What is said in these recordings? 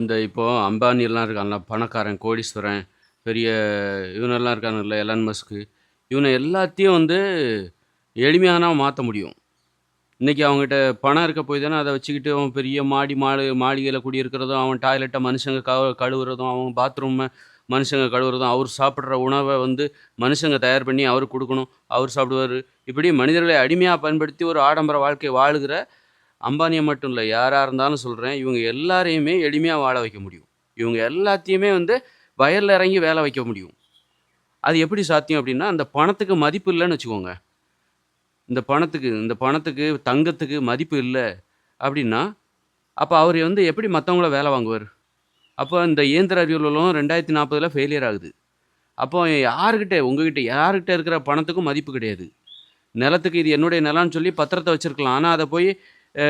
இந்த இப்போ அம்பானிலாம் இருக்கான்ல, பணக்காரன், கோடீஸ்வரன், பெரிய இவனெல்லாம் இருக்கானுங்கல்ல, எலான் மஸ்க்கு. இவன எல்லாத்தையும் வந்து எளிமையானா மாத்த முடியும். இன்னைக்கு அவன்கிட்ட பணம் இருக்க போய் தானே அத வச்சுக்கிட்டு அவன் பெரிய மாளிகையில குடியிருக்கிறதும், அவன் டாய்லெட்ட மனுஷங்க கழுவுறதும், அவன் பாத்ரூம மனுஷங்க கழுவுறதும், அவர் சாப்பிடுற உணவ வந்து மனுஷங்க தயார் பண்ணி அவருக்கு குடுக்கணும். அவர் சாப்பிடுவாரு. இப்படி மனிதர்களை அடிமையா பயன்படுத்தி ஒரு ஆடம்பர வாழ்க்கை வாழுகிற அம்பானிய மட்டும் இல்ல. யாரா இருந்தாலும் சொல்றேன். இவங்க எல்லாரையுமே எளிமையா வாழ வைக்க முடியும். இவங்க எல்லாத்தையுமே வந்து வயல்ல இறங்கி வேல வைக்க முடியும். அது எப்படி சாத்தியம் அப்டின்னா, அந்த பணத்துக்கு மதிப்பு இல்லன்னு வச்சுக்கோங்க. இந்த பணத்துக்கு, தங்கத்துக்கு மதிப்பு இல்ல அப்டின்னா, அப்ப அவரு வந்து எப்படி மத்தவங்கள வேல வாங்குவாரு? அப்ப இந்த இயந்திர அறிவியல் உலகம் 2040ல ஃபெயிலியர் ஆகுது. அப்போ உங்ககிட்ட யார்கிட்ட இருக்கிற பணத்துக்கும் மதிப்பு கிடையாது. நிலத்துக்கு இது என்னுடைய நிலம்னு சொல்லி பத்திரத்த வச்சிருக்கலாம். ஆனா அத போய் அ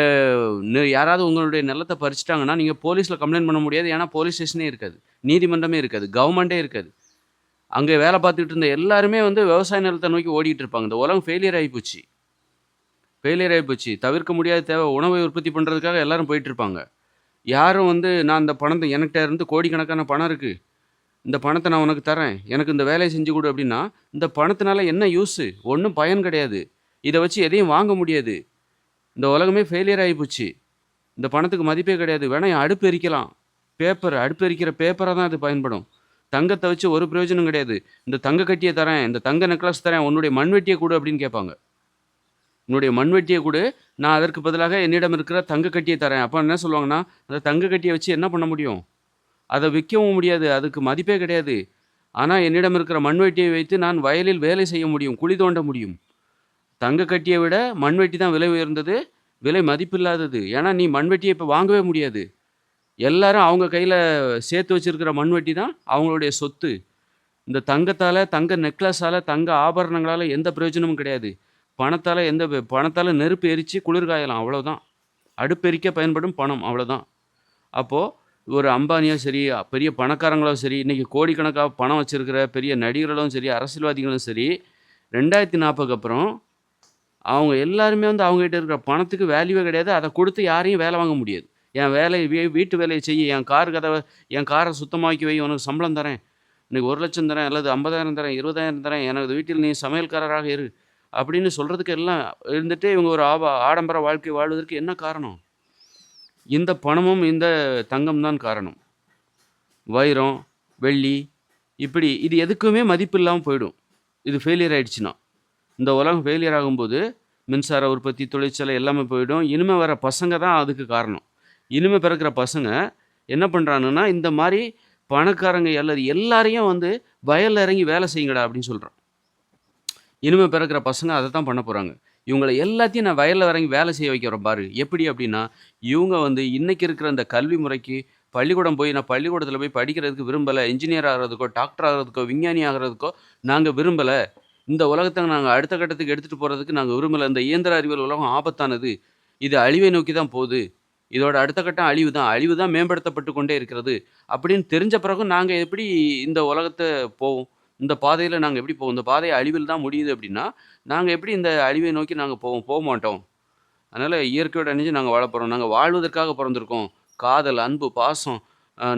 யாராவது உங்களுடைய நிலத்த பறிச்சுட்டாங்கன்னா, நீங்க போலீஸ்ல கம்ப்ளைண்ட் பண்ண முடியாது. ஏன்னா போலீஸ் ஸ்டேஷனே இருக்காது. நீதிமன்றமே இருக்காது. கவர்மெண்ட்டே இருக்காது. அங்க வேலை பார்த்துக்கிட்டு இருந்த எல்லாருமே வந்து விவசாய நிலத்த நோக்கி ஓடிட்டு இருப்பாங்க. இந்த உலகம் ஃபெயிலியர் ஆயி போச்சு. தவிர்க்க முடியாத தேவை. உணவை உற்பத்தி பண்றதுக்காக எல்லாரும் போயிட்டு இருப்பாங்க. யாரும் வந்து நான் இந்த பணத்த என்கிட்ட இருந்து கோடிக்கணக்கான பணம் இருக்கு. இந்த பணத்த நான் உனக்கு தர்றேன். எனக்கு இந்த வேலைய செஞ்சு குடு அப்டின்னா, இந்த பணத்தினால என்ன யூஸு? ஒண்ணும் பயன் கிடையாது. இத வச்சு எதையும் வாங்க முடியாது. இந்த உலகமே ஃபெயிலியர் ஆயிப்போச்சு. இந்த பணத்துக்கு மதிப்பே கிடையாது. வேணா அடுப்பு எரிக்கலாம். அடுப்பு எரிக்கிற பேப்பரா தான் அது பயன்படும். தங்கத்த வச்சு ஒரு பிரயோஜனம் கிடையாது. இந்த தங்க கட்டிய தரேன், இந்த தங்க நெக்லஸ் தரேன், உன்னுடைய மண்வெட்டிய குடு அப்படின்னு கேட்பாங்க. உன்னுடைய மண்வெட்டிய குடு, நான் அதற்கு பதிலாக என்னிடம் இருக்கிற தங்க கட்டிய தரேன். அப்ப என்ன சொல்லுவாங்கன்னா, அந்த தங்க கட்டிய வச்சு என்ன பண்ண முடியும்? அத விக்கவும் முடியாது. அதுக்கு மதிப்பே கிடையாது. ஆனா என்னிடம் இருக்கிற மண்வெட்டியை வைத்து நான் வயலில் வேலை செய்ய முடியும். குழி தோண்ட முடியும். தங்க கட்டிய விட மண்வெட்டி தான் விலை உயர்ந்தது. விலை மதிப்பில்லாதது. ஏன்னா நீ மண்வெட்டிய இப்ப வாங்கவே முடியாது. எல்லாரும் அவங்க கையில சேர்த்து வச்சிருக்கிற மண்வெட்டி தான் அவங்களுடைய சொத்து. இந்த தங்க நெக்லஸால, தங்க ஆபரணங்களால எந்த பிரயோஜனமும் கிடையாது. பணத்தால நெருப்பு எரிச்சு குளிர் காயலாம் அவ்வளோதான். அடுப்பெரிக்க பயன்படும் பணம் அவ்வளோதான். அப்போ ஒரு அம்பானியோ சரி, பெரிய பணக்காரங்களோ சரி, இன்னைக்கு கோடிக்கணக்கா பணம் வச்சிருக்கிற பெரிய நடிகர்களும் சரி, அரசியல்வாதிகளும் சரி, 2040க்கு அப்புறம் அவங்க எல்லாருமே வந்து அவங்ககிட்ட இருக்கிற பணத்துக்கு வேல்யூவே கிடையாது. அத குடுத்து யாரையும் வேல வாங்க முடியாது. என் வேலை வீட்டு வேலைய செய்யி, என் கார சுத்தமாக்கி வை, உனக்கு சம்பளம் தரேன். இன்னைக்கு 1,00,000 தரேன் அல்லது 50,000 தரேன், 20,000 தரேன். எனது வீட்டில் நீ சமையல்காரராக இரு. அப்படின்னு சொல்றதுக்கு எல்லாம் இருந்துட்டு, இவங்க ஒரு ஆடம்பர வாழ்க்கை வாழ்வதற்கு என்ன காரணம்? இந்த பணமும், இந்த தங்கம் தான் காரணம். வைரம், வெள்ளி இப்படி இது எதுக்குமே மதிப்பு இல்லாம போயிடும். இது ஃபெயிலியர் ஆயிடுச்சுன்னா. இந்த உலகம் ஃபெயிலியர் ஆகும்போது, மின்சார உற்பத்தி, தொழிற்சாலை எல்லாமே போயிடும். இனிமே வர பசங்க தான் அதுக்கு காரணம். இனிமே பிறக்கிற பசங்க என்ன பண்றானுங்கன்னா, இந்த மாரி பணக்காரங்க எல்லாரையும் வந்து "வயல்ல இறங்கி வேலை செய்யுங்கடா" அப்படின்னு சொல்றான். இனிமே பிறக்கிற பசங்க அதத்தான் பண்ண போறாங்க. இவங்கள எல்லாத்தையும் நான் வயல்ல இறங்கி வேலை செய்ய வைக்கிறேன் பாரு. எப்படி அப்படின்னா, இவங்க வந்து இன்னைக்கு இருக்கிற இந்த கல்வி முறைக்கு நான் பள்ளிக்கூடத்தில போய் படிக்கிறதுக்கு விரும்பல. என்ஜினியர் ஆகுறதுக்கோ, டாக்டர் ஆகுறதுக்கோ, விஞ்ஞானி ஆகுறதுக்கோ நாங்க விரும்பல. இந்த உலகத்த நாங்க அடுத்த கட்டத்துக்கு எடுத்துட்டு போறதுக்கு நாங்க விரும்பல. இந்த இயந்திர அறிவியல் உலகம் ஆபத்தானது. இது அழிவை நோக்கி தான் போது. இதோட அடுத்த கட்டம் அழிவு தான். அழிவு தான் மேம்படுத்தப்பட்டு கொண்டே இருக்கிறது. அப்படின்னு தெரிஞ்ச பிறகும் நாங்க எப்படி இந்த உலகத்த போவோம்? இந்த பாதையில நாங்க எப்படி போவோம்? இந்த பாதை அழிவில் தான் முடியுது அப்படின்னா, நாங்க எப்படி இந்த அழிவை நோக்கி நாங்க போவோம்? போமாட்டோம். அதனால இயற்கையோட இணைஞ்சு நாங்க வாழப்போறோம். நாங்க வாழ்வதற்காக பொறந்திருக்கோம். காதல், அன்பு, பாசம்,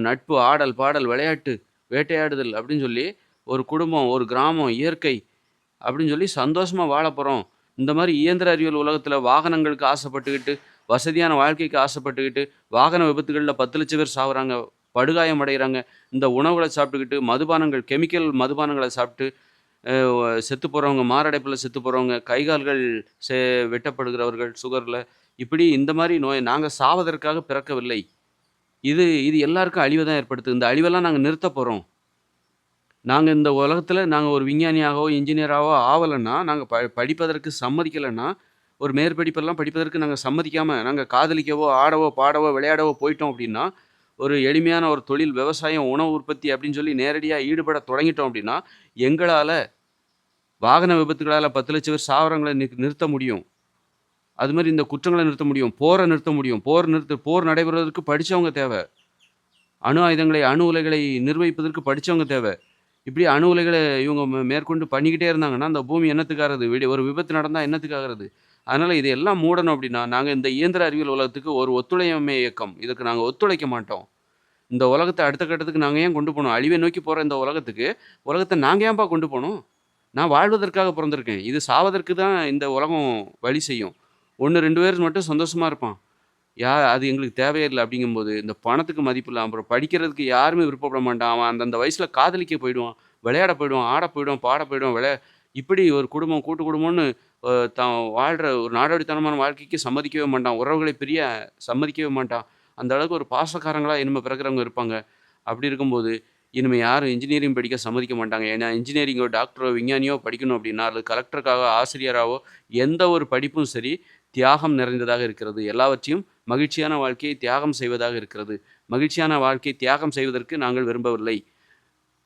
நட்பு, ஆடல், பாடல், விளையாட்டு, வேட்டையாடுதல் அப்படின்னு சொல்லி ஒரு குடும்பம், ஒரு கிராமம், இயற்கை அப்படின்னு சொல்லி சந்தோஷமா வாழப்போறோம். இந்த மாரி இயந்திர அறிவியல் உலகத்தில வாகனங்களுக்கு ஆசைப்பட்டுக்கிட்டு, வசதியான வாழ்க்கைக்கு ஆசைப்பட்டுக்கிட்டு, வாகன விபத்துகள்ல 10,00,000 பேர் சாவுறாங்க, படுகாயம் அடையிறாங்க. இந்த உணவுகள சாப்பிட்டுக்கிட்டு, கெமிக்கல் மதுபானங்கள சாப்பிட்டு, அ ஒ செத்து போறவங்க, மாரடைப்புல செத்து போறவங்க, கை கால்கள் செ வெட்டப்படுகிறவர்கள் சுகர்ல, இப்படி இந்த மாரி நோய் நாங்க சாவதற்காக பிறக்கவில்லை. இது இது எல்லாருக்கும் அழிவ தான் ஏற்படுத்துது. இந்த அழிவெல்லாம் நாங்க நிறுத்தப் போறோம். இந்த உலகத்துல நாங்க ஒரு விஞ்ஞானியாகவோ, என்ஜினியராவோ ஆவலன்னா, நாங்க படிப்பதற்கு சம்மதிக்கலன்னா, ஒரு மேற்படிப்பெல்லாம் படிப்பதற்கு நாங்க சம்மதிக்காம, நாங்க காதலிக்கவோ, ஆடவோ, பாடவோ, விளையாடவோ போயிட்டோம் அப்டின்னா, ஒரு எளிமையான ஒரு தொழில் விவசாயம், உணவு உற்பத்தி அப்டின்னு சொல்லி நேரடியா ஈடுபட தொடங்கிட்டோம் அப்டின்னா, எங்களால வாகன விபத்துகளால 10,00,000 பேர் சாவறவங்கள நிறுத்த முடியும். அது மாரி இந்த குற்றங்கள நிறுத்த முடியும். போர நிறுத்த முடியும். போர் நடைபெறுவதற்கு படிச்சவங்க தேவ. அணு உலைகளை நிர்வகிப்பதற்கு படிச்சவங்க தேவ. இப்படி அணு உலைகள இவங்க மேற்கொண்டு பண்ணிக்கிட்டே இருந்தாங்கன்னா, அந்த பூமி என்னத்துக்காகிறது? ஒரு விபத்து நடந்தா என்னத்துக்காகிறது? அதனால இதையெல்லாம் மூடணும் அப்படின்னா, நாங்க இந்த இயந்திர அறிவியல் உலகத்துக்கு ஒரு ஒத்துழையாமை இயக்கம். இதுக்கு நாங்க ஒத்துழைக்க மாட்டோம். இந்த உலகத்த அடுத்த கட்டத்துக்கு நாங்க ஏன் கொண்டு போணும்? அழிவை நோக்கி போற இந்த உலகத்துக்கு, உலகத்த நாங்க ஏன்பா கொண்டு போணும்? நான் வாழ்வதற்காக பொறந்திருக்கேன். இது சாவதற்கு தான் இந்த உலகம் வழி செய்யும். 1, 2 பேர் மட்டும் சந்தோஷமா இருப்பான். அது எங்களுக்கு தேவையே இல்ல அப்படிங்கும்போது, இந்த பணத்துக்கு மதிப்பு இல்ல. அப்புறம் படிக்கிறதுக்கு யாருமே விருப்பப்பட மாட்டான். அவன் அந்தந்த வயசுல காதலிக்க போயிடுவான். விளையாட போயிடுவான், ஆட போயிடுவான், பாட போயிடுவான். இப்படி ஒரு குடும்பம், கூட்டு குடும்பம்னு தான் வாழ்ற ஒரு நாடோடித்தனமான வாழ்க்கைக்கு சம்மதிக்கவே மாட்டான். உறவுகளை பிரிய சம்மதிக்கவே மாட்டான். அந்த அளவுக்கு ஒரு பாசக்காரங்களா இனிமே பிறக்கிறவங்க இருப்பாங்க. அப்படி இருக்கும்போது, இனிமே யாரும் இன்ஜினியரிங் படிக்க சம்மதிக்க மாட்டாங்க. ஏன்னா இன்ஜினியரிங்கோ, டாக்டரோ, விஞ்ஞானியோ படிக்கணும் அப்படின்னா, அல்லது கலெக்டருக்காக, ஆசிரியராவோ எந்த ஒரு படிப்பும் சரி, தியாகம் நிறைந்ததாக இருக்கிறது. எல்லாவற்றையும் மகிழ்ச்சியான வாழ்க்கையை தியாகம் செய்வதாக இருக்கிறது. மகிழ்ச்சியான வாழ்க்கையை தியாகம் செய்வதற்கு நாங்கள் விரும்பவில்லை.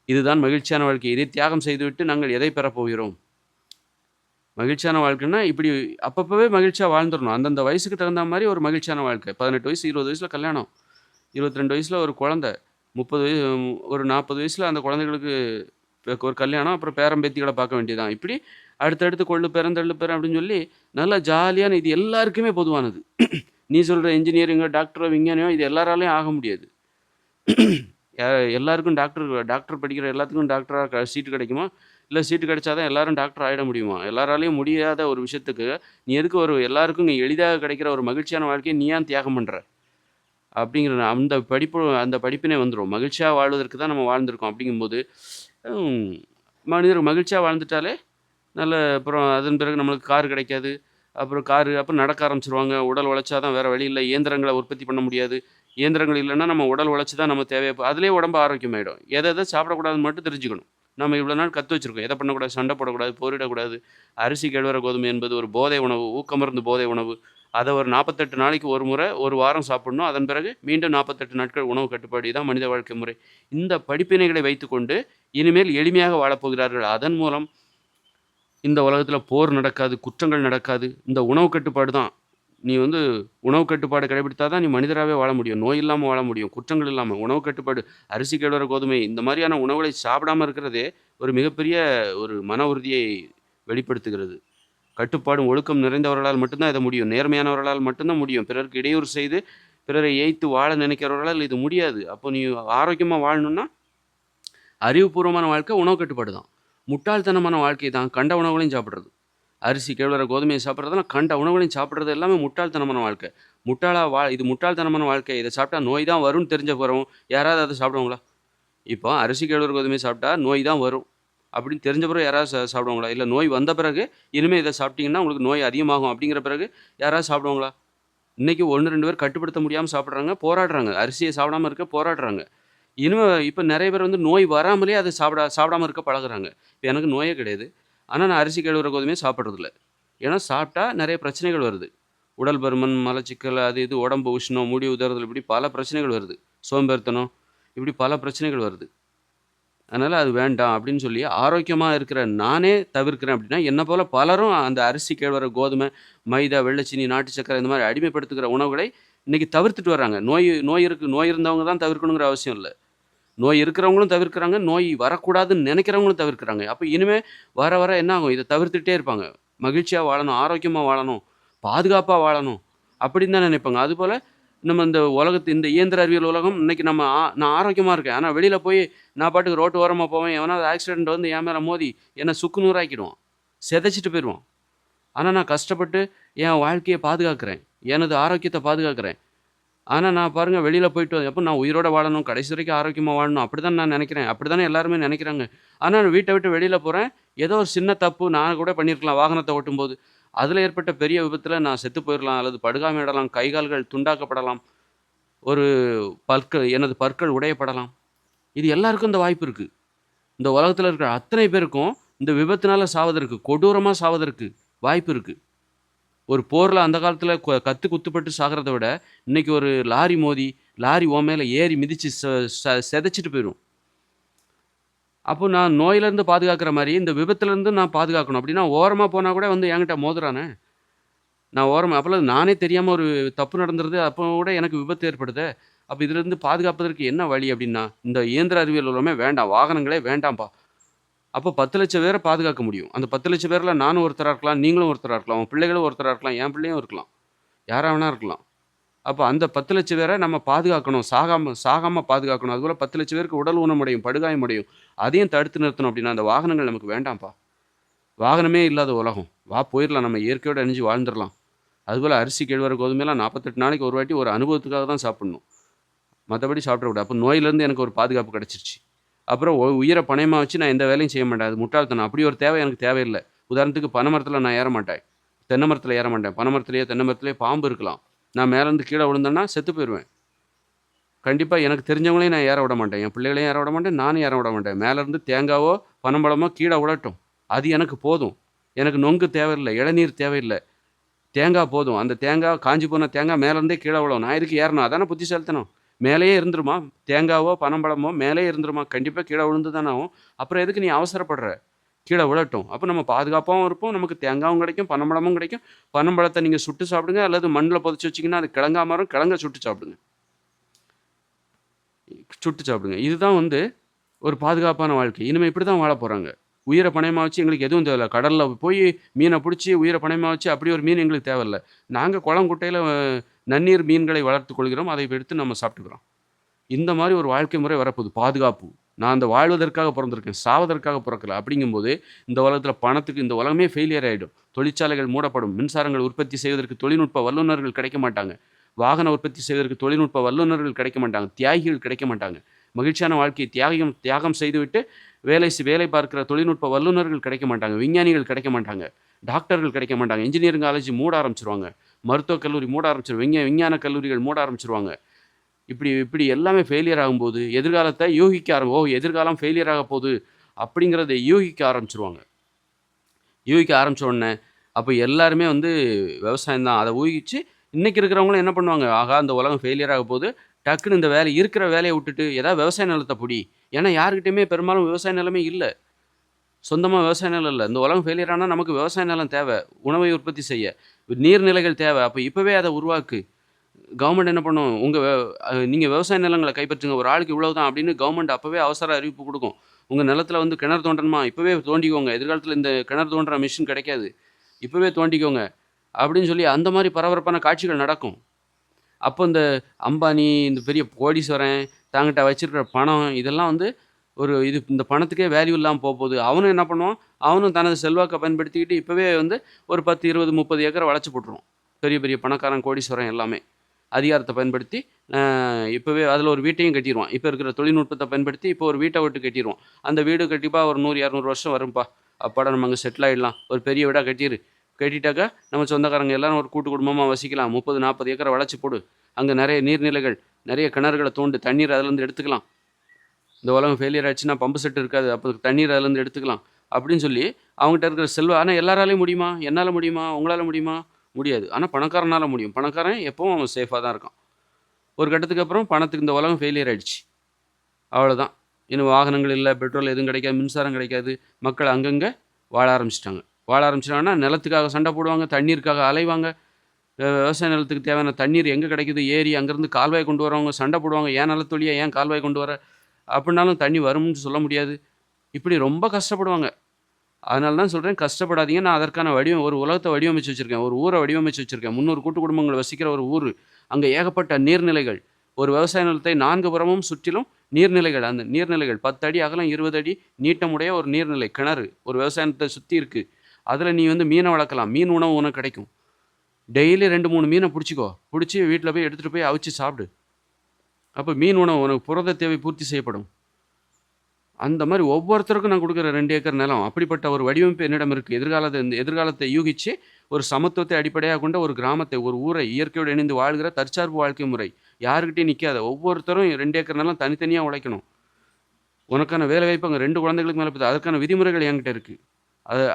இதுதான் மகிழ்ச்சியான வாழ்க்கை. இதை தியாகம் செய்துவிட்டு நாங்கள் எதை பெறப் போகிறோம்? மகிழ்ச்சியான வாழ்க்கைன்னா, இப்படி அப்பப்பவே மகிழ்ச்சியா வாழ்ந்துரணும். அந்தந்த வயசுக்கு தகுந்த மாரி ஒரு மகிழ்ச்சியான வாழ்க்கை. 18 வயசு, 20 வயசுல கல்யாணம். 22 வயசுல ஒரு குழந்தை. 30 ஒரு 40 வயசுல அந்த குழந்தைகளுக்கு ஒரு கல்யாணம். அப்புறம் பேரன், பேத்திகள பார்க்க வேண்டியதுதான். இப்படி அடுத்தடுத்து கொள்ளு பேரன், தள்ளு பேரன் அப்படின்னு சொல்லி, நல்லா ஜாலியான இது எல்லாருக்குமே பொதுவானது. நீ சொல்ற இன்ஜினியரிங்கோ, டாக்டரோ, விஞ்ஞானியோ இது எல்லாராலயும் ஆக முடியாது. யா எல்லாருக்கும் டாக்டர் படிக்கிற எல்லாத்துக்கும் டாக்டரா சீட்டு கிடைக்குமா? இல்ல சீட்டு கிடைச்சா தான் எல்லாரும் டாக்டர் ஆயிட முடியுமா? எல்லாராலயும் முடியாத ஒரு விஷயத்துக்கு, நீ எதுக்கு எல்லாருக்கும் எளிதாக கிடைக்கிற ஒரு மகிழ்ச்சியான வாழ்க்கைய நீ ஏன் தியாகம் பண்ற? அப்படிங்கிற அந்த படிப்பினே வந்துரும். மகிழ்ச்சியா வாழ்வதற்கு தான் நம்ம வாழ்ந்திருக்கோம். அப்படிங்கும்போது, ம் மனிதர் மகிழ்ச்சியா வாழ்ந்துட்டாலே, அப்புறம் அதன் பிறகு நம்மளுக்கு கார் கிடைக்காது. அப்புறம் நடக்க ஆரம்பிச்சுருவாங்க. உடல் உழைச்சா தான் வேற வழி இல்ல. இயந்திரங்கள உற்பத்தி பண்ண முடியாது. இயந்திரங்கள் இல்லன்னா, நம்ம உடல் உழைச்சு தான் நம்ம அதிலேயே உடம்பு ஆரோக்கியமாயிடும். எத சாப்பிடக்கூடாதுன்னு மட்டும் தெரிஞ்சுக்கணும். நம்ம இவ்வளோ நாள் கத்து வச்சிருக்கோம். எத பண்ணக்கூடாது, சண்டை போடக்கூடாது, போரிடக்கூடாது. அரிசி, கேழ்வரகு, கோதுமை என்பது ஒரு போதை உணவு, ஊக்கமருந்து போதை உணவு. அத ஒரு 48 நாளைக்கு ஒரு முறை, ஒரு வாரம் சாப்பிடணும். அதன் பிறகு மீண்டும் 48 நாட்கள் உணவு கட்டுப்பாடு. இதான் மனித வாழ்க்கை முறை. இந்த படிப்பினைகளை வைத்துக்கொண்டு, இனிமேல் எளிமையாக வாழப்போகிறார்கள். அதன் மூலம் இந்த உலகத்துல போர் நடக்காது, குற்றங்கள் நடக்காது. இந்த உணவு கட்டுப்பாடு தான். நீ உணவு கட்டுப்பாடு கடைபிடித்தா தான் நீ மனிதராவே வாழ முடியும். நோய் இல்லாம வாழ முடியும். குற்றங்கள் இல்லாம. உணவு கட்டுப்பாடு, அரிசி, கேழ்வரகு, கோதுமை இந்த மாரியான உணவுகளை சாப்பிடாம இருக்கிறதே ஒரு மிகப்பெரிய ஒரு மன உறுதியை வெளிப்படுத்துகிறது. கட்டுப்பாடும், ஒழுக்கம் நிறைந்தவர்களால் மட்டும் தான் இத முடியும். நேர்மையானவர்களால் மட்டும் தான் முடியும். பிறருக்கு இடையூறு செய்து, பிறரை ஏய்த்து வாழ நினைக்கிறவர்களால் இது முடியாது. அப்போ நீ ஆரோக்கியமா வாழணும்னா, அறிவுபூர்வமான வாழ்க்கை உணவு கட்டுப்பாடு தான். முட்டாள்தனமான வாழ்க்கை தான் கண்ட உணவுகளையும் சாப்பிடுறது. அரிசி, கேழ்வரகு, கோதுமையை சாப்பிட்றதெல்லாம் கண்ட உணவுகளையும் சாப்பிட்றது எல்லாமே முட்டாள்தனமான வாழ்க்கை. இது முட்டாள்தனமான வாழ்க்கை. இதை சாப்பிட்டா நோய் தான் வரும்னு தெரிஞ்ச பிறகும் யாராவது அதை சாப்பிடுவாங்களா? இப்போ அரிசி, கேழ்வரகு, கோதுமையை சாப்பிட்டா நோய் தான் வரும் அப்படின்னு தெரிஞ்ச பிறகு யாராவது சாப்பிடுவாங்களா? இல்லை நோய் வந்த பிறகு இனிமேல் இதை சாப்பிட்டீங்கன்னா உங்களுக்கு நோய் அதிகமாகும் அப்படிங்கிற பிறகு யாராவது சாப்பிடுவாங்களா? இன்னைக்கு 1, 2 பேர் கட்டுப்படுத்த முடியாமல் சாப்பிட்றாங்க, போராடுறாங்க. அரிசியை சாப்பிடாம இருக்க போராடுறாங்க. இப்போ நிறைய பேர் நோய் வராமலே அதை சாப்பிடாம இருக்க பழகுறாங்க. இப்போ எனக்கு நோயே கிடையாது. ஆனால் நான் அரிசி, கேழ்வரகு, கோதுமையை சாப்பிட்றதில்ல. ஏன்னா சாப்பிட்டா நிறைய பிரச்சனைகள் வருது. உடல் பருமன், மலச்சிக்கல், அது இது உடம்பு உஷ்ணம், முடி உதறுதல் இப்படி பல பிரச்சனைகள் வருது. சோம்பேறித்தனம் இப்படி பல பிரச்சனைகள் வருது. அதனால அது வேண்டாம் அப்படின்னு சொல்லி ஆரோக்கியமா இருக்கிற நானே தவிர்க்கிறேன் அப்படின்னா, என்ன போல பலரும் அந்த அரிசி, கேழ்வரகு, கோதுமை, மைதா, வெள்ளச்சீனி, நாட்டு சர்க்கரை இந்த மாதிரி அடிமைப்படுத்துகிற உணவுகளை இன்னைக்கு தவிர்த்துட்டு வர்றாங்க. நோய் இருந்தவங்க தான் தவிர்க்கணுங்கிற அவசியம் இல்ல. நோய் இருக்கிறவங்களும் தவிர்க்கிறாங்க. நோய் வரக்கூடாதுன்னு நினைக்கிறவங்களும் தவிர்க்கிறாங்க. அப்ப இனிமே வர வர என்ன ஆகும்? இத தவிர்த்துட்டே இருப்பாங்க. மகிழ்ச்சியா வாழணும், ஆரோக்கியமா வாழணும், பாதுகாப்பா வாழணும் அப்படின்னு தான் நினைப்பாங்க. அதுபோல நம்ம இந்த இயந்திர அறிவியல் உலகம் இன்னைக்கு நான் ஆரோக்கியமா இருக்கேன். ஆனா வெளியில போய் நான் பாட்டுக்கு ரோட்டு ஓரமா போவேன். எவனாவது ஆக்சிடென்ட் என் மேல மோதி என்ன சுக்கு நூறாக்கிடுவான். சிதைச்சிட்டு போயிருவான். ஆனா நான் கஷ்டப்பட்டு என் வாழ்க்கைய பாதுகாக்கிறேன். எனது ஆரோக்கியத்த பாதுகாக்கிறேன். ஆனா நான் பாருங்க வெளியில போயிட்டு எப்ப நான் உயிரோட வாழணும், கடைசி வரைக்கும் ஆரோக்கியமா வாழணும் அப்படிதான் நான் நினைக்கிறேன். அப்படித்தானே எல்லாருமே நினைக்கிறாங்க. ஆனா வீட்ட விட்டு வெளியில போறேன். ஏதோ ஒரு சின்ன தப்பு நான் கூட பண்ணியிருக்கலாம் வாகனத்த ஓட்டும்போது. அதுல ஏற்பட்ட பெரிய விபத்துல நான் செத்து போயிரலாம் அல்லது படுகாயமிடலாம், கை கால்கள் துண்டாக்கப்படலாம். ஒரு எனது பற்கள் உடையப்படலாம். இது எல்லாருக்கும் இந்த வாய்ப்பு இருக்கு. இந்த உலகத்துல இருக்கிற அத்தனை பேருக்கும் இந்த விபத்துனால சாவதற்கு, கொடூரமா சாவதற்கு வாய்ப்பு இருக்கு. ஒரு போர்ல அந்த காலத்துல கத்து குத்துப்பட்டு சாகிறத விட, இன்னைக்கு ஒரு லாரி மோதி, லாரி உன் மேல ஏறி மிதிச்சு சிதைச்சிட்டு போயிரும். அப்போ நான் நோயிலேருந்து பாதுகாக்கிற மாரி, இந்த விபத்துலேருந்து நான் பாதுகாக்கணும். அப்படின்னா ஓரமா போனா கூட என்கிட்ட மோதுறானே! நான் ஓரமா அப்போலாம் நானே தெரியாம ஒரு தப்பு நடந்துருது. அப்போ கூட எனக்கு விபத்து ஏற்படுதே! அப்ப இதுலேருந்து பாதுகாப்பதற்கு என்ன வழி அப்படின்னா, இந்த இயந்திர அறிவியல் உலகமே வேண்டாம். வாகனங்களே வேண்டாம்ப்பா. அப்போ 10,00,000 பேர பாதுகாக்க முடியும். அந்த 10,00,000 பேர்ல நானும் ஒருத்தரா இருக்கலாம், நீங்களும் ஒருத்தரா இருக்கலாம். உன் பிள்ளைகளும் ஒருத்தரா இருக்கலாம், என் பிள்ளையும் இருக்கலாம். யாரா வேணா இருக்கலாம். அப்போ அந்த 10,00,000 பேரை நம்ம பாதுகாக்கணும். சாகாம பாதுகாக்கணும். அதுபோல 10,00,000 பேருக்கு உடல் ஊனமடையும், படுகாயமடையும். அதையும் தடுத்து நிறுத்தணும் அப்படின்னா, அந்த வாகனங்கள் நமக்கு வேண்டாம்ப்பா. வாகனமே இல்லாத உலகம். வா போயிரலாம், நம்ம இயற்கையோட இணைஞ்சு வாழ்ந்துரலாம். அதுபோல அரிசி, கேழ்வரகு, கோதுமைலாம் 48 நாளைக்கு ஒரு வாட்டி ஒரு அனுபவத்துக்காக தான் சாப்பிடணும். மத்தபடி சாப்பிடக்கூடாது. அப்போ நோயிலேருந்து எனக்கு ஒரு பாதுகாப்பு கிடைச்சிருச்சு. அப்புறம் உயிர பணயமா வச்சு நான் எந்த வேலையும் செய்ய மாட்டேன். அது முட்டாள்தனம். அப்படி ஒரு தேவை எனக்கு தேவையில்ல. உதாரணத்துக்கு பனை மரத்தில நான் ஏற மாட்டேன். தென்னை மரத்தில ஏற மாட்டேன். பனை மரத்திலேயோ, தென்னை மரத்திலேயோ பாம்பு இருக்கலாம். நான் மேலேருந்து கீழ விழுந்தேன்னா செத்து போயிருவேன். கண்டிப்பா எனக்கு தெரிஞ்சவங்களையும் நான் ஏற விட மாட்டேன். என் பிள்ளைகளையும் ஏற விட மாட்டேன். நானும் ஏற விட மாட்டேன். மேலேருந்து தேங்காவோ, பனம்பழமோ கீழ விழட்டும். அது எனக்கு போதும். எனக்கு நொங்கு தேவையில்ல. இளநீர் தேவையில்ல. தேங்காய் போதும். அந்த தேங்காய் காஞ்சு போன தேங்காய் மேலேருந்தே கீழ விழும். நான் எதுக்கு ஏறணும்? அதானே புத்திசாலித்தனம். மேலேயே இருந்துருமா? தேங்காவோ, பனம்பழமோ மேலேயே இருந்துருமா? கண்டிப்பா கீழ விழுந்து தானே ஆகும். அப்புறம் எதுக்கு நீ அவசரப்படுற? கீழ விழட்டும். அப்ப நம்ம பாதுகாப்பாவும் இருப்போம். நமக்கு தேங்காவும் கிடைக்கும், பனம்பழமும் கிடைக்கும். பனம்பழத்த நீங்க சுட்டு சாப்பிடுங்க. அல்லது மண்ணுல புதைச்சு வச்சீங்கன்னா, அது கிழங்கா மாறும். கிழங்க சுட்டு சாப்பிடுங்க. இதுதான் வந்து ஒரு பாதுகாப்பான வாழ்க்கை. இனிமே இப்படி தான் வாழப் போறாங்க. உயிர பணயமா வச்சு எங்களுக்கு எதுவும் தேவையில்ல. கடல்ல போய் மீன புடிச்சு, உயிர பணயமா வச்சு அப்படி ஒரு மீன் எங்களுக்கு தேவையில்ல. நாங்க குளம், குட்டையில நன்னீர் மீன்களை வளர்த்துக் கொள்கிறோம். அதை எடுத்து நம்ம சாப்பிட்டுக்கிறோம். இந்த மாரி ஒரு வாழ்க்கை முறை வரப்போகுது. பாதுகாப்பு. நான் அந்த வாழ்வதற்காக பொறந்திருக்கேன். சாவதற்காக பொறக்கல. அப்படிங்கும்போது, இந்த உலகத்தில பணத்துக்கு இந்த உலகமே ஃபெயிலியர் ஆயிடும். தொழிற்சாலைகள் மூடப்படும். மின்சாரங்கள் உற்பத்தி செய்வதற்கு தொழில்நுட்ப வல்லுநர்கள் கிடைக்க மாட்டாங்க. வாகன உற்பத்தி செய்வதற்கு தொழில்நுட்ப வல்லுநர்கள் கிடைக்க மாட்டாங்க. தியாகிகள் கிடைக்க மாட்டாங்க. மகிழ்ச்சியான வாழ்க்கையை தியாகம் செய்துவிட்டு வேலை பார்க்கிற தொழில்நுட்ப வல்லுநர்கள் கிடைக்க மாட்டாங்க. விஞ்ஞானிகள் கிடைக்க மாட்டாங்க. டாக்டர்கள் கிடைக்க மாட்டாங்க. இன்ஜினியரிங் காலேஜ் மூட ஆரம்பிச்சுருவாங்க. மருத்துவக் கல்லூரி மூட ஆரம்பிச்சுரும். விஞ்ஞான கல்லூரிகள் மூட ஆரம்பிச்சுருவாங்க. இப்படி இப்படி எல்லாமே ஃபெயிலியர் ஆகும்போது, எதிர்காலத்தை எதிர்காலம் ஃபெயிலியர் ஆக போகுது அப்படிங்கிறத யூகிக்க ஆரம்பிச்சுருவாங்க. யூகிக்க ஆரம்பிச்ச உடனே, அப்போ எல்லாருமே வந்து விவசாயம் தான். அத ஊகிச்சு இன்னைக்கு இருக்கிறவங்களும் என்ன பண்ணுவாங்க, ஆகா இந்த உலகம் ஃபெயிலியர் ஆக போகுது. டக்குனு இந்த இருக்கிற வேலைய விட்டுட்டு ஏதாவது விவசாய நிலத்த புடி. ஏன்னா யார்கிட்டயுமே பெரும்பாலும் விவசாய நிலமே இல்ல. சொந்தமா விவசாய நிலம் இல்ல. இந்த உலகம் ஃபெயிலியர் ஆனா நமக்கு விவசாய நிலம் தேவ. உணவை உற்பத்தி செய்ய. நீர்நிலைகள் தேவ. அப்ப இப்பவே அத உருவாக்கு. கவர்மெண்ட் என்ன பண்ணும், நீங்க விவசாய நிலங்கள கைப்பற்றுங்க. ஒரு ஆளுக்கு இவ்வளவு தான் அப்படின்னு கவர்மெண்ட் அப்பவே அவசர அறிவிப்பு குடுக்கும். உங்க நிலத்தில வந்து கிணறு தோண்டணுமா? இப்பவே தோண்டிக்கோங்க. எதிர்காலத்தில இந்த கிணறு தோண்டுற மிஷின் கிடைக்காது. இப்பவே தோண்டிக்கோங்க. அப்படின்னு சொல்லி அந்த மாரி பரபரப்பான காட்சிகள் நடக்கும். அப்போ இந்த அம்பானி, இந்த பெரிய கோடீஸ்வரன், தாங்கிட்ட வச்சிருக்கிற பணம் இதெல்லாம் வந்து இந்த பணத்துக்கே வேல்யூ இல்லாம போப்போது. அவனும் என்ன பண்ணுவான், அவனும் தனது செல்வாக்க பயன்படுத்திக்கிட்டு இப்பவே வந்து ஒரு 10, 20, 30 ஏக்கர வளச்சு போட்டுருவான். பெரிய பெரிய பணக்காரன், கோடீஸ்வரன் எல்லாமே. அதிகாரத்த பயன்படுத்தி இப்பவே அதில ஒரு வீட்டையும் கட்டிருவான். இப்ப இருக்கிற தொழில்நுட்பத்த பயன்படுத்தி இப்போ ஒரு வீட்ட விட்டு கட்டிருவான். அந்த வீடு கண்டிப்பா ஒரு 100, 200 வருஷம் வரும்பா. அப்பாடா நம்ம அங்க செட்டில் ஆயிடலாம். ஒரு பெரிய வீடா கட்டிரு. கட்டிட்டாக்கா நம்ம சொந்தக்காரங்க எல்லாரும் ஒரு கூட்டு குடும்பமா வசிக்கலாம். 30, 40 ஏக்கர வளச்சு போடு. அங்க நெறைய நீர்நிலைகள், நெறைய கிணறுகள தோண்டு தண்ணீர் அதிலேருந்து எடுத்துக்கலாம். இந்த உலகம் ஃபெயிலியர் ஆச்சுன்னா பம்பு செட் இருக்காது. அப்போ தண்ணீர் அதிலேருந்து எடுத்துக்கலாம். அப்படின்னு சொல்லி அவங்ககிட்ட இருக்கிற செல்வம் ஆனா எல்லாராலயும் முடியுமா? என்னால முடியுமா? உங்களால முடியுமா? முடியாது. ஆனா பணக்காரனால முடியும். பணக்காரன் எப்பவும் அவன் சேஃபா தான் இருக்கான். ஒரு கட்டத்துக்கு அப்புறம் பணத்துக்கு இந்த உலகம் ஃபெயிலியர் ஆயிடுச்சு. அவ்வளோதான். இன்னும் வாகனங்கள் இல்ல, பெட்ரோல் எதுவும் கிடைக்காது, மின்சாரம் கிடைக்காது. மக்கள் அங்கங்க வாழ ஆரம்பிச்சுட்டாங்க. வாழ ஆரம்பிச்சுட்டாங்கன்னா, நிலத்துக்காக சண்டை போடுவாங்க, தண்ணீருக்காக அலைவாங்க. விவசாய நிலத்துக்கு தேவையான தண்ணீர் எங்க கிடைக்குது? ஏரி அங்கேருந்து கால்வாய் கொண்டு வரவங்க சண்டை போடுவாங்க. "என் நிலத்து வழியா ஏன் கால்வாய் கொண்டு வர?" அப்படின்னாலும் தண்ணி வரும்னு சொல்ல முடியாது. இப்படி ரொம்ப கஷ்டப்படுவாங்க. அதனால தான் சொல்றேன், கஷ்டப்படாதீங்க. நான் அதற்கான ஒரு உலகத்த வடிவமைச்சு வச்சிருக்கேன். ஒரு ஊர வடிவமைச்சு வச்சிருக்கேன். 300 கூட்டு குடும்பங்கள் வசிக்கிற ஒரு ஊரு. அங்க ஏகப்பட்ட நீர்நிலைகள். ஒரு விவசாய நிலத்தை 4 புறமும் சுற்றிலும் நீர்நிலைகள். அந்த நீர்நிலைகள் 10 அடி அகலம், 20 அடி நீட்டமுடைய ஒரு நீர்நிலை, கிணறு. ஒரு விவசாய நிலத்த சுத்தி இருக்கு. அதுல நீ வந்து மீன வளர்க்கலாம். மீன் உணவு உனக்கு கிடைக்கும். டெய்லி 2, 3 மீன புடிச்சுக்கோ. புடிச்சு வீட்ல போய் எடுத்துட்டு போய் அவிச்சு சாப்பிடு. அப்ப மீன் உணவு உனக்கு புரத தேவை பூர்த்தி செய்யப்படும். அந்த மாரி ஒவ்வொருத்தருக்கும் நான் குடுக்குற 2 ஏக்கர் நிலம். அப்படிப்பட்ட ஒரு வடிவமைப்பு என்னிடம் இருக்கு. எதிர்காலத்தை யூகிச்சு, ஒரு சமத்துவத்தை அடிப்படையாகக் கொண்ட ஒரு கிராமத்தை, ஒரு ஊரை இயற்கையோடு இணைந்து வாழ்கிற தற்சார்பு வாழ்க்கை முறை. யார்கிட்டயும் நிக்காத. ஒவ்வொருத்தரும் 2 ஏக்கர் நிலம் தனித்தனியா உழைக்கணும். உனக்கான வேலைவாய்ப்பு அங்க 2 குழந்தைகளுக்கு மேல இருக்குது. அதற்கான விதிமுறைகள் என்கிட்ட இருக்கு.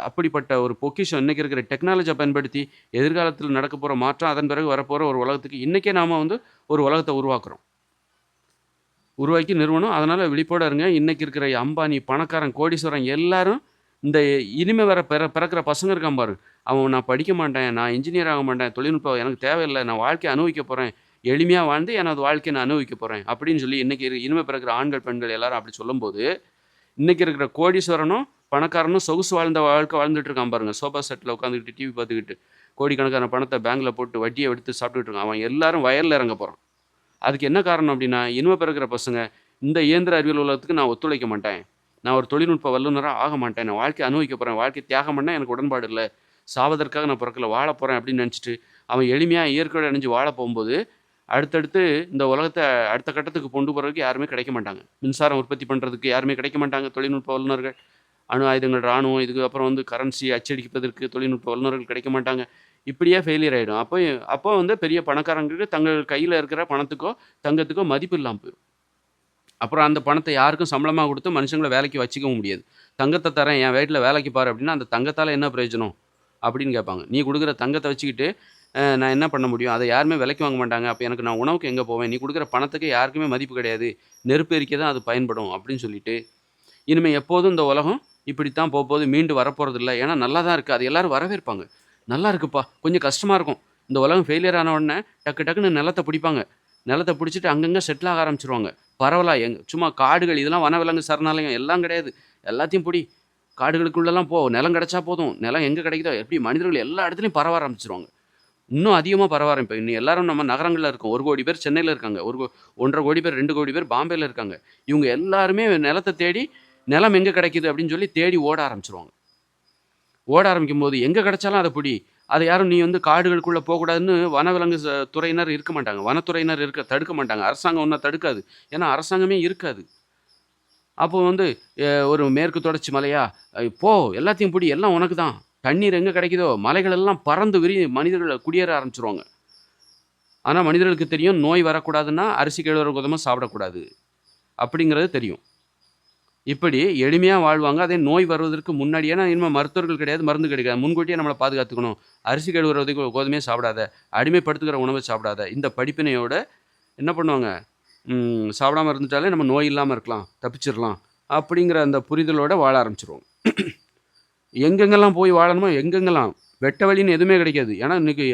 அப்படிப்பட்ட ஒரு பொக்கிஷம் இன்னைக்கு இருக்கிற டெக்னாலஜிய பயன்படுத்தி, எதிர்காலத்தில நடக்கப் போற மாற்றம், அதன் பிறகு வரப்போற ஒரு உலகத்துக்கு இன்னைக்கே நாம வந்து ஒரு உலகத்த உருவாக்குறோம். உருவாக்கி நிறுவனம். அதனால விழிப்போட இருங்க. இன்னைக்கு இருக்கிற அம்பானி, பணக்காரன், கோடீஸ்வரன் எல்லாரும் இந்த இனிமே வர பிறக்கிற பசங்க இருக்கான் பாரு. அவன் நான் படிக்க மாட்டேன், நான் இன்ஜினியர் ஆக மாட்டேன், தொழில்நுட்பம் எனக்கு தேவையில்ல, நான் வாழ்க்கைய அனுபவிக்க போறேன். எளிமையா வாழ்ந்து எனது வாழ்க்கைய நான் அனுபவிக்க போறேன். அப்படின்னு சொல்லி இன்னைக்கு இனிமே பிறக்கிற ஆண்கள், பெண்கள் எல்லாரும் அப்படி சொல்லும்போது, இன்னைக்கு இருக்கிற கோடீஸ்வரனும், பணக்காரனும் சொகுசு வாழ்ந்த வாழ்க்கை வாழ்ந்துட்டு இருக்கான் பாருங்க. சோஃபா செட்ல உட்காந்துக்கிட்டு, டிவி பார்த்துக்கிட்டு. கோடிக்கணக்கான பணத்தை பேங்க்ல போட்டு வட்டியை எடுத்து சாப்பிட்டுட்டு இருக்கான். அவன் எல்லாரும் வயல்ல இறங்க போறான். அதுக்கு என்ன காரணம் அப்படின்னா, இனிமே பிறக்கிற பசங்க, இந்த இயந்திர அறிவியல் உலகத்துக்கு நான் ஒத்துழைக்க மாட்டேன். நான் ஒரு தொழில்நுட்ப வல்லுநரா ஆக மாட்டேன். நான் வாழ்க்கைய அனுபவிக்க போறேன். வாழ்க்கைய தியாகம் பண்ண எனக்கு உடன்பாடு இல்ல. சாவதற்காக நான் பிறக்கல, வாழப் போறேன் அப்படின்னு நினைச்சுட்டு, அவன் எளிமையா இயற்கையோட இணைஞ்சு வாழப் போகும்போது, அடுத்தடுத்து இந்த உலகத்த அடுத்த கட்டத்துக்கு கொண்டு போறதுக்கு யாருமே கிடைக்க மாட்டாங்க. மின்சாரம் உற்பத்தி பண்றதுக்கு யாருமே கிடைக்க மாட்டாங்க, தொழில்நுட்ப வல்லுநர்கள். அணு ஆயுதங்கள், ராணுவம், இதுக்கு அப்புறம் வந்து கரன்சி அச்சடிப்பதற்கு தொழில்நுட்ப வல்லுநர்கள் கிடைக்க மாட்டாங்க. இப்படியே ஃபெயிலியர் ஆயிடும். அப்போ வந்து பெரிய பணக்காரங்களுக்கு தங்கள் கையில இருக்கிற பணத்துக்கோ, தங்கத்துக்கோ மதிப்பு இல்லாம போயிரும். அப்புறம் அந்த பணத்த யாருக்கும் சம்பளமா குடுத்து மனுஷங்கள வேலைக்கு வச்சுக்கவும் முடியாது. "தங்கத்த தரேன், என் வீட்ல வேலைக்கு பாரு" அப்படின்னா, அந்த தங்கத்தால என்ன பிரயோஜனம்? அப்படின்னு கேட்பாங்க. நீ குடுக்குற தங்கத்த வச்சுக்கிட்டு, நான் என்ன பண்ண முடியும்? அத யாருமே விலைக்கு வாங்க மாட்டாங்க. அப்ப எனக்கு நான் உணவுக்கு எங்க போவேன்? நீ குடுக்குற பணத்துக்கு யாருக்குமே மதிப்பு கிடையாது. நெருப்பு எரிக்க தான் அது பயன்படும் அப்படின்னு சொல்லிட்டு, இனிமே எப்போதும் இந்த உலகம் இப்படித்தான் போப்போது. மீண்டு வரப்போறதில்ல. ஏன்னா நல்லா தான் இருக்கு. அது எல்லாரும் வரவேற்பாங்க. "நல்லா இருக்குப்பா." கொஞ்சம் கஷ்டமா இருக்கும். இந்த உலகம் ஃபெயிலியர் ஆன உடனே டக்கு டக்குன்னு நிலத்த பிடிப்பாங்க. நிலத்த பிடிச்சிட்டு அங்கங்க செட்டில் ஆக ஆரம்பிச்சுருவாங்க. பரவலா சும்மா காடுகள் இதெல்லாம் வனவிலங்கு சரணாலயம் எல்லாம் கிடையாது. எல்லாத்தையும் புடி. காடுகளுக்குள்ளலாம் போ. நிலம் கிடைச்சா போதும். நிலம் எங்க கிடைக்குதோ எப்படி மனிதர்கள் எல்லா இடத்துலயும் பரவ ஆரம்பிச்சுருவாங்க. இன்னும் அதிகமா பரவ ஆரம்பிப்பாங்க. இன்னும் எல்லாரும் நம்ம நகரங்கள்ல இருக்கோம். 1,00,00,000 பேர் சென்னையில இருக்காங்க. 1,50,00,000 பேர், 2,00,00,000 பேர் பாம்பேல இருக்காங்க. இவங்க எல்லாருமே நிலத்த தேடி, நிலம் எங்க கிடைக்குது அப்படின்னு சொல்லி தேடி ஓட ஆரம்பிச்சுருவாங்க. ஓட ஆரம்பிக்கும்போது, எங்க கிடைச்சாலும் அத புடி. அத யாரும் நீ வந்து காடுகளுக்குள்ள போக்கூடாதுன்னு வனவிலங்கு துறையினர் இருக்க மாட்டாங்க. வனத்துறையினர் தடுக்க மாட்டாங்க. அரசாங்கம் ஒண்ணும் தடுக்காது. ஏன்னா அரசாங்கமே இருக்காது. அப்போ வந்து ஒரு மேற்கு தொடர்ச்சி மலையா, போ எல்லாத்தையும் புடி. எல்லாம் உனக்கு தான். தண்ணீர் எங்க கிடைக்குதோ, மலைகள் எல்லாம் பறந்து மனிதர்கள் குடியேற ஆரம்பிச்சுருவாங்க. ஆனா மனிதர்களுக்கு தெரியும், நோய் வரக்கூடாதுன்னா அரிசி கேழ்வரகு கோதுமை சாப்பிடக்கூடாது. அப்படிங்கிறது தெரியும். இப்படி எளிமையா வாழ்வாங்க. அதே நோய் வருவதற்கு முன்னாடியே ஏன்னா இனிமே மருத்துவர்கள் கிடையாது, மருந்து கிடைக்காது. முன்கூட்டியே நம்மள பாதுகாத்துக்கணும். அரிசி கேழ்வரகு கோதுமையே சாப்பிடாத, அடிமைப்படுத்துகிற உணவ சாப்பிடாத. இந்த படிப்பினையோட என்ன பண்ணுவாங்க, சாப்பிடாம இருந்துட்டாலே நம்ம நோய் இல்லாம இருக்கலாம், தப்பிச்சிரலாம். அப்படிங்கிற அந்த புரிதலோட வாழ ஆரம்பிச்சுருவோம். எங்கெங்கெல்லாம் போய் வாழணுமோ எங்கெங்கெல்லாம். வெட்ட வழின்னு எதுவுமே கிடைக்காது. ஏன்னா இன்னைக்கு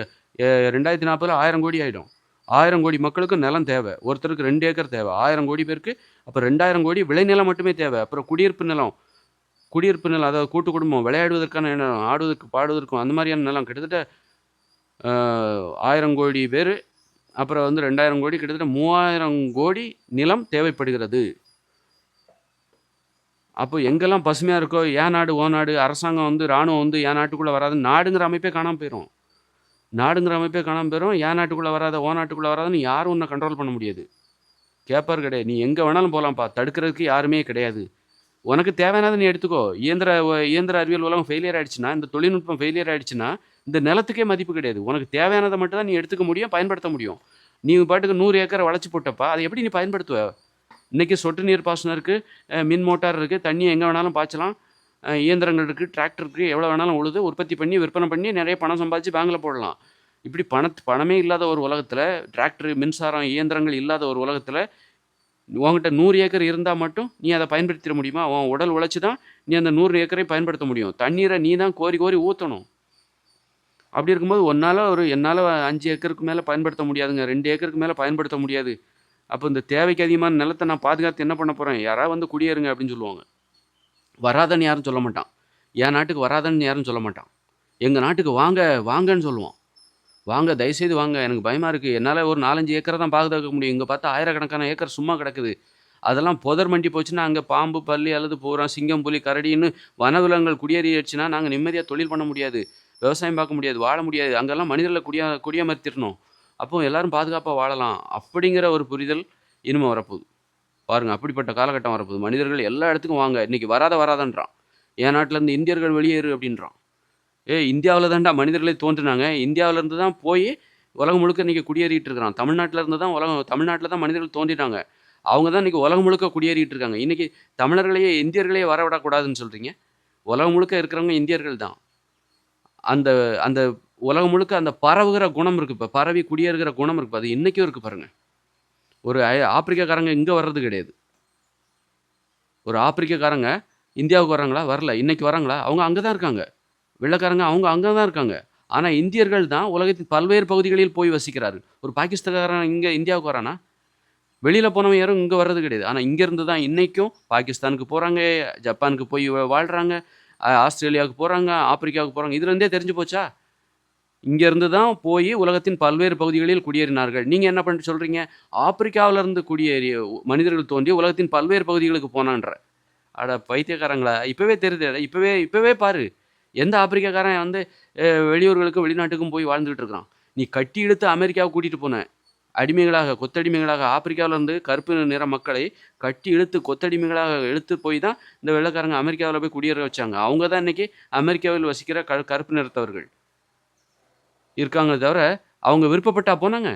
2040ல 1000 கோடி ஆயிடும். 1000 கோடி மக்களுக்கு நிலம் தேவை. ஒருத்தருக்கு 2 ஏக்கர் தேவை. 1000 கோடி பேருக்கு அப்ப 2000 கோடி விளைநிலம் மட்டுமே தேவை. அப்புறம் குடியிருப்பு நிலம் அதாவது கூட்டு குடும்பம், விளையாடுவதற்கான இடம், ஆடுவதற்கு, பாடுவதற்கும் அந்த மாதிரியான நிலம் கிட்டத்தட்ட 1000 கோடி பேரு, அப்புறம் வந்து 2000 கோடி கிட்டத்தட்ட 3000 கோடி நிலம் தேவைப்படுகிறது. அப்போ எங்கெல்லாம் பசுமையா இருக்கோ, என் நாடு, உன் நாடு, அரசாங்கம் வந்து ராணுவம் வந்து என் நாட்டுக்குள்ள வராதுன்னு நாடுங்கிற அமைப்பே காணாம போயிரும். என் நாட்டுக்குள்ள வராத, உன் நாட்டுக்குள்ள வராதுன்னு யாரும் உன்ன கண்ட்ரோல் பண்ண முடியாது. கேட்பார் கிடையாது. நீ எங்க வேணாலும் போலாம்ப்பா. தடுக்கிறதுக்கு யாருமே கிடையாது. உனக்கு தேவையானத நீ எடுத்துக்கோ. இயந்திர அறிவியல் உலகம் ஃபெயிலியர் ஆயிடுச்சுன்னா, இந்த தொழில்நுட்பம் ஃபெயிலியர் ஆயிடுச்சுன்னா, இந்த நிலத்துக்கே மதிப்பு கிடையாது. உனக்கு தேவையானத மட்டும் தான் நீ எடுத்துக்க முடியும், பயன்படுத்த முடியும். நீ பாட்டுக்கு 100 ஏக்கர வளச்சு போட்டப்பா, அத எப்படி நீ பயன்படுத்துவ? இன்னைக்கு சொட்டு நீர் பாசனம் இருக்கு, மின் மோட்டார் இருக்கு, தண்ணிய எங்க வேணாலும் பாய்ச்சலாம். இயந்திரங்கள் இருக்கு, டிராக்டர் இருக்கு, எவ்வளோ வேணாலும் உழுது, உற்பத்தி பண்ணி, விற்பனை பண்ணி நிறைய பணம் சம்பாதிச்சு பேங்க்ல போடலாம். இப்படி பணமே இல்லாத ஒரு உலகத்துல, டிராக்டர், மின்சாரம், இயந்திரங்கள் இல்லாத ஒரு உலகத்துல, உன்கிட்ட 100 ஏக்கர் இருந்தா மட்டும் நீ அத பயன்படுத்திற முடியுமா? உன் உடல் உழைச்சு தான் நீ அந்த 100 ஏக்கரையும் பயன்படுத்த முடியும். தண்ணீர நீ தான் கோரி கோரி ஊத்தணும். அப்படி இருக்கும்போது என்னால 5 ஏக்கருக்கு மேல பயன்படுத்த முடியாதுங்க. 2 ஏக்கருக்கு மேல பயன்படுத்த முடியாது. அப்போ இந்த தேவைக்கு அதிகமான நிலத்த நான் பாதுகாத்து என்ன பண்ண போறேன்? யாராவது வந்து குடியேறுங்க அப்படின்னு சொல்லுவாங்க. வராதன்னு யாரும் சொல்ல மாட்டான். என் நாட்டுக்கு வராதன்னு யாரும் சொல்ல மாட்டான். எங்க நாட்டுக்கு வாங்க, வாங்கன்னு சொல்லுவான். வாங்க தயவுசெய்து வாங்க. எனக்கு பயமா இருக்கு. என்னால ஒரு 4, 5 ஏக்கர தான் பாதுகாக்க முடியும். இங்க பார்த்தா ஆயிரக்கணக்கான ஏக்கர் சும்மா கிடக்குது. அதெல்லாம் புதர் மண்டி போச்சுன்னா, அங்க பாம்பு, பல்லி அல்லது பூரா, சிங்கம், புலி, கரடின்னு வனவிலங்குகள் குடியேறிடுச்சுன்னா, நாங்க நிம்மதியா தொழில் பண்ண முடியாது. விவசாயம் பார்க்க முடியாது. வாழ முடியாது. அங்கெல்லாம் மனிதர்கள குடியமர்த்திரணும். அப்போ எல்லாரும் பாதுகாப்பா வாழலாம். அப்படிங்கிற ஒரு புரிதல் இனிமே வரப்போகுது. பாருங்க அப்படிப்பட்ட காலகட்டம் வரப்போகுது. மனிதர்கள் எல்லா இடத்துக்கும் வாங்க. இன்னைக்கு வராதன்றான். என் நாட்டிலேருந்து இந்தியர்கள் வெளியேறு அப்படின்றான். இந்தியாவுல தான்டா மனிதர்களே தோன்றுனாங்க. இந்தியாவுல இருந்து தான் போய் உலகம் முழுக்க இன்னைக்கு குடியேறிட்டு இருக்கிறான். தமிழ்நாட்டுல தான் மனிதர்கள் தோன்றினாங்க. அவங்க தான் இன்னைக்கு உலகம் முழுக்க குடியேறிட்டு இருக்காங்க. இன்னைக்கு இந்தியர்களையே வரவிடக்கூடாதுன்னு சொல்றீங்க. உலகம் முழுக்க இருக்கிறவங்க இந்தியர்கள் தான். அந்த அந்த உலகம் முழுக்க அந்த பரவுகிற குணம் இருக்கு. இப்ப பரவி குடியேறுகிற குணம் இருக்கு. அது இன்னைக்கும் இருக்கு பாருங்க. ஒரு ஆப்பிரிக்காக்காரங்க இங்க வர்றது கிடையாது. ஒரு ஆப்பிரிக்காக்காரங்க இந்தியாவுக்கு வர்றாங்களா? வரல. இன்னைக்கு வர்றாங்களா? அவங்க அங்க தான் இருக்காங்க. வெள்ளைக்காரங்க அவங்க அங்க தான் இருக்காங்க. ஆனா இந்தியர்கள் தான் உலகத்தின் பல்வேறு பகுதிகளில் போய் வசிக்கிறார்கள். ஒரு பாகிஸ்தான்காரன் இங்க இந்தியாவுக்கு வரானா? வெளியில போனவன் யாரும் இங்க வர்றது கிடையாது. ஆனா இங்க இருந்து தான் இன்னைக்கும் பாகிஸ்தானுக்கு போறாங்க, ஜப்பானுக்கு போய் வாழ்றாங்க, ஆஸ்திரேலியாவுக்கு போறாங்க, ஆப்பிரிக்காவுக்கு போறாங்க. இதுல இருந்தே தெரிஞ்சு போச்சா? இங்கேருந்து தான் போய் உலகத்தின் பல்வேறு பகுதிகளில் குடியேறினார்கள். நீங்க என்ன பண்ணிட்டு சொல்றீங்க? ஆப்பிரிக்காவிலிருந்து குடியேறிய மனிதர்கள் தோன்றி உலகத்தின் பல்வேறு பகுதிகளுக்கு போனான்ற. அட பைத்தியக்காரங்களா! இப்பவே தெரியுதேடா! இப்பவே பாரு. எந்த ஆப்பிரிக்காக்காரன் வந்து வெளியூர்களுக்கும், வெளிநாட்டுக்கும் போய் வாழ்ந்துகிட்டு இருக்கிறான். நீ கட்டி இழுத்து அமெரிக்காவுக்கு கூட்டிட்டு போன. அடிமைகளாக, கொத்தடிமைகளாக ஆப்பிரிக்காவிலருந்து கருப்பு நிற மக்களை கட்டி இழுத்து கொத்தடிமைகளாக இழுத்து போய் தான் இந்த வெள்ளைக்காரங்க அமெரிக்காவுல போய் குடியேற வச்சாங்க. அவங்க தான் இன்னைக்கு அமெரிக்காவில் வசிக்கிற கருப்பு நிறத்தவர்கள் இருக்காங்களே தவிர, அவங்க விருப்பப்பட்டா போனாங்க?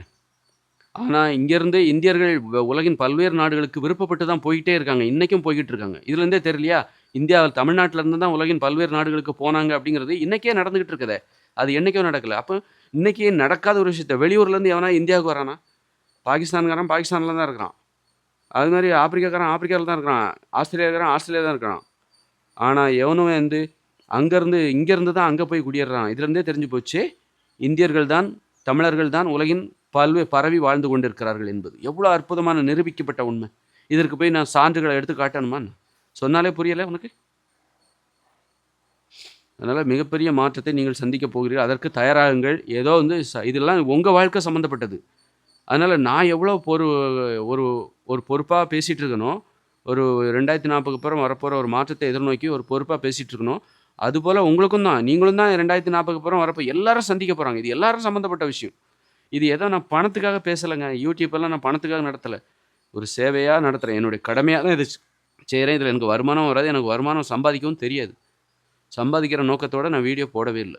ஆனா, இங்கேருந்து இந்தியர்கள் உலகின் பல்வேறு நாடுகளுக்கு விருப்பப்பட்டு தான் போயிட்டே இருக்காங்க. இன்னைக்கும் போய்க்கிட்டு இருக்காங்க. இதுலேருந்தே தெரியலையா? தமிழ்நாட்டுல இருந்து தான் உலகின் பல்வேறு நாடுகளுக்கு போனாங்க அப்படிங்கிறது இன்னைக்கே நடந்துகிட்டு இருக்குதே. அது என்னைக்கோ நடக்கல. அப்ப இன்னைக்கு நடக்காத ஒரு விஷயத்த வெளியூர்லேருந்து எவனா இந்தியாவுக்கு வரானா? பாகிஸ்தான்காரன் பாகிஸ்தான்ல தான் இருக்கிறான். அது மாரி ஆப்பிரிக்காக்காரன் ஆப்பிரிக்கால தான் இருக்கிறான். ஆஸ்திரேலியாக்காரன் ஆஸ்திரேலியா தான் இருக்கிறான். ஆனா, எவனும் வந்து இங்கேருந்து தான் அங்க போய் குடியேறுறான். இதுலேருந்தே தெரிஞ்சு போச்சு. இந்தியர்கள் தான், தமிழர்கள் தான் உலகின் பரவி வாழ்ந்து கொண்டிருக்கிறார்கள் என்பது. எவ்வளோ அற்புதமான நிரூபிக்கப்பட்ட உண்மை. இதற்கு போய் நான் சான்றுகள எடுத்து காட்டணுமா என்ன? சொன்னாலே புரியல உனக்கு? அதனால மிகப்பெரிய மாற்றத்தை நீங்கள் சந்திக்கப் போகிறீர்கள். அதற்கு தயாராகுங்கள். ஏதோ வந்து இதெல்லாம் உங்க வாழ்க்கை சம்மந்தப்பட்டது. அதனால நான் எவ்வளோ ஒரு ஒரு பொறுப்பா பேசிட்டு இருக்கனோ, ஒரு 2040க்கு அப்புறம் வரப்போற ஒரு மாற்றத்தை எதிர்நோக்கி ஒரு பொறுப்பா பேசிட்டு இருக்கனோ, அதுபோல உங்களுக்கும் தான். நீங்களும் தான் 2040க்கு அப்புறம் எல்லாரும் சந்திக்க போறாங்க. இது எல்லாரும் சம்மந்தப்பட்ட விஷயம். இது ஏதோ நான் பணத்துக்காக பேசலங்க. யூடியூப் எல்லாம் நான் பணத்துக்காக நடத்தல. ஒரு சேவையா நடத்துறேன். என்னுடைய கடமையா தான் இத செய்றேன். இதில எனக்கு வருமானம் வராது. எனக்கு வருமானம் சம்பாதிக்கவும் தெரியாது. சம்பாதிக்கிற நோக்கத்தோட நான் வீடியோ போடவே இல்ல.